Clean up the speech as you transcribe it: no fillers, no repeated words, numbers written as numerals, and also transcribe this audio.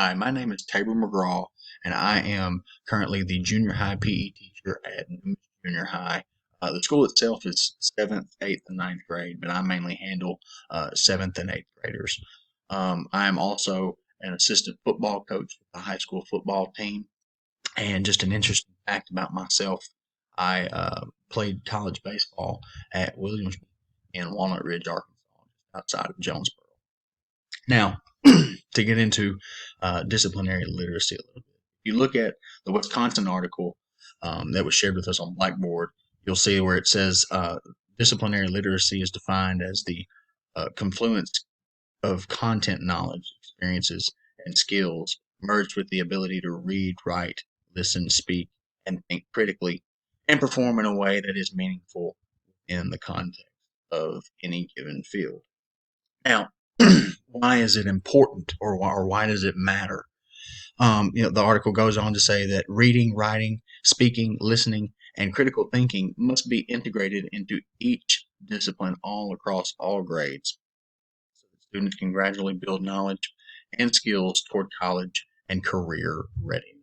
Hi, my name is Tabor McGraw, and I am currently the junior high PE teacher at Newman Junior High. The school itself is seventh, eighth, and ninth grade, but I mainly handle seventh and eighth graders. I am also an assistant football coach for the high school football team. And just an interesting fact about myself, I played college baseball at Williams in Walnut Ridge, Arkansas, outside of Jonesboro. Now, to get into disciplinary literacy a little bit, if you look at the Wisconsin article that was shared with us on Blackboard, you'll see where it says disciplinary literacy is defined as the confluence of content knowledge, experiences, and skills merged with the ability to read, write, listen, speak, and think critically, and perform in a way that is meaningful in the context of any given field. Now, why is it important, or why does it matter? The article goes on to say that reading, writing, speaking, listening, and critical thinking must be integrated into each discipline all across all grades so that students can gradually build knowledge and skills toward college and career readiness.